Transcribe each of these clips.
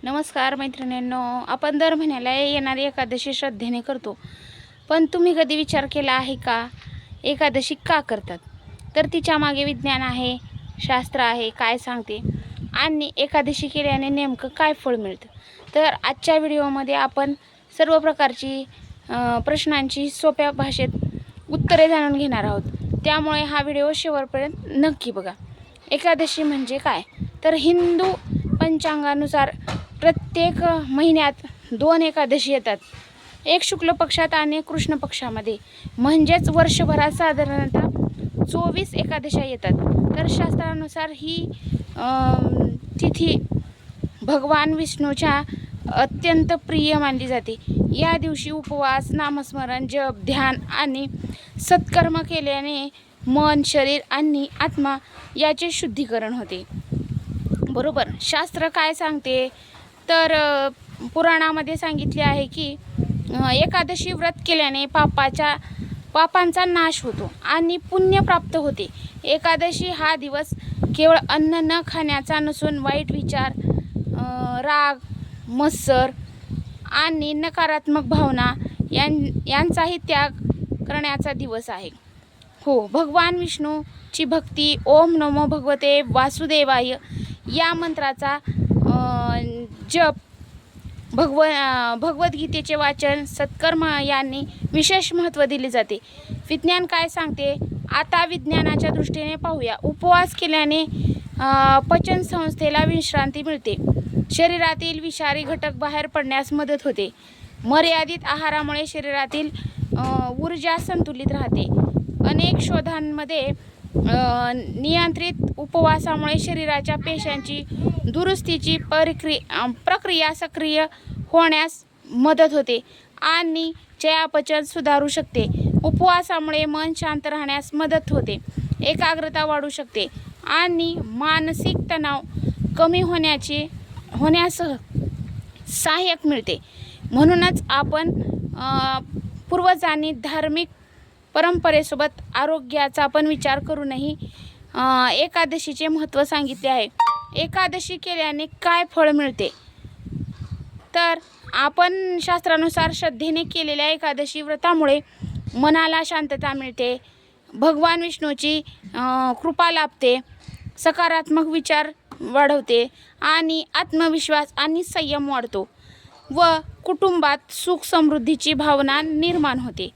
नमस्कार मैत्रिणींनो, आपण दर महिन्याला येणारी एकादशी श्रद्धेने करतो. पण तुम्ही कधी विचार केला आहे का, एकादशी का करतात? तर तिच्या मागे विज्ञान आहे, शास्त्र आहे, काय सांगते आणि एकादशी केल्याने नेमकं काय फळ मिळतं. तर आजच्या व्हिडिओमध्ये आपण सर्व प्रकारची प्रश्नांची सोप्या भाषेत उत्तरे जाणून घेणार आहोत. त्यामुळे हा व्हिडिओ शेवटपर्यंत नक्की बघा. एकादशी म्हणजे काय? तर हिंदू पंचांगानुसार प्रत्येक महिन्यात 2 एकादशी येतात. एक शुक्ल पक्षात आणि कृष्ण पक्षामध्ये. म्हणजेच वर्षभरात साधारणतः 24 एकादशा येतात. तर शास्त्रानुसार ही तिथी भगवान विष्णूच्या अत्यंत प्रिय मानली जाते. या दिवशी उपवास, नामस्मरण, जप, ध्यान आणि सत्कर्म केल्याने मन, शरीर आणि आत्मा याचे शुद्धीकरण होते. बरोबर. शास्त्र काय सांगते? तर पुराणामध्ये सांगितले आहे की एकादशी व्रत केल्याने पापांचा नाश होतो आणि पुण्य प्राप्त होते. एकादशी हा दिवस केवळ अन्न न खाण्याचा नसून वाईट विचार, राग, मत्सर आणि नकारात्मक भावना यांचाही त्याग करण्याचा दिवस आहे. हो, भगवान विष्णूची भक्ती, ओम नमो भगवते वासुदेवाय या मंत्राचा जप, भगवद्गीतेचे वाचन, सत्कर्म यांनी विशेष महत्त्व दिले जाते. विज्ञान काय सांगते? आता विज्ञानाच्या दृष्टीने पाहूया. उपवास केल्याने पचन संस्थेला विश्रांती मिळते. शरीरातील विषारी घटक बाहेर पडण्यास मदत होते. मर्यादित आहारामुळे शरीरातील ऊर्जा संतुलित राहते. अनेक शोधांमध्ये नियंत्रित उपवासामुळे शरीराच्या पेशांची दुरुस्तीची प्रक्रिया सक्रिय होण्यास मदत होते आणि चयापचय सुधारू शकते. उपवासामुळे मन शांत राहण्यास मदत होते, एकाग्रता वाढू शकते आणि मानसिक तणाव कमी होण्यास सहाय्यक मिळते. म्हणूनच आपण पूर्वजांनी धार्मिक परंपरेसोबत आरोग्याचा पण विचार करूनही एकादशीचे महत्त्व सांगितले आहे. एकादशी केल्याने काय फळ मिळते? तर आपण शास्त्रानुसार श्रद्धेने केलेल्या एकादशी व्रतामुळे मनाला शांतता मिळते, भगवान विष्णूची कृपा लाभते, सकारात्मक विचार वाढवते आणि आत्मविश्वास आणि संयम वाढतो व कुटुंबात सुख समृद्धीची भावना निर्माण होते.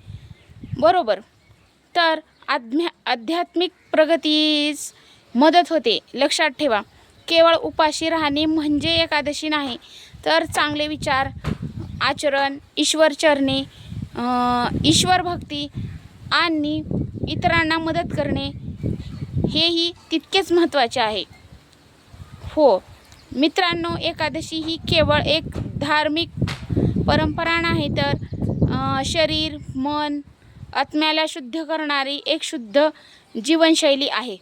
बरोबर. तर आध्यात्मिक प्रगतीस मदत होते. लक्षात ठेवा, केवळ उपाशी राहणे म्हणजे एकादशी नाही, तर चांगले विचार, आचरण, ईश्वरचरणी, ईश्वर भक्ती आणि इतरांना मदत करणे हेही तितकेच महत्त्वाचे आहे. हो मित्रांनो, एकादशी ही केवळ एक धार्मिक परंपरा नाही, तर शरीर, मन, आत्म्याला शुद्ध करणारी एक शुद्ध जीवनशैली आहे.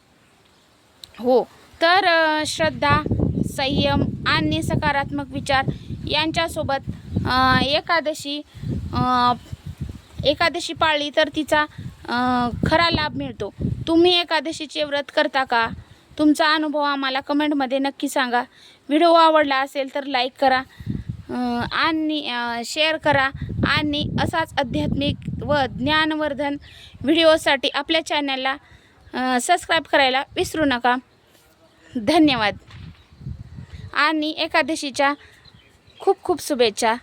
हो, तर श्रद्धा, संयम आणि सकारात्मक विचार यांच्यासोबत एकादशी पाळली तर तिचा खरा लाभ मिळतो. तुम्ही एकादशीचे व्रत करता का? तुमचा अनुभव आम्हाला कमेंटमध्ये नक्की सांगा. व्हिडिओ आवडला असेल तर लाईक करा आणि शेअर करा आणि असाच आध्यात्मिक व ज्ञानवर्धन व्हिडिओसाठी आपल्या चॅनलला सबस्क्राईब करायला विसरू नका. धन्यवाद आणि एकादशीच्या खूप खूप शुभेच्छा.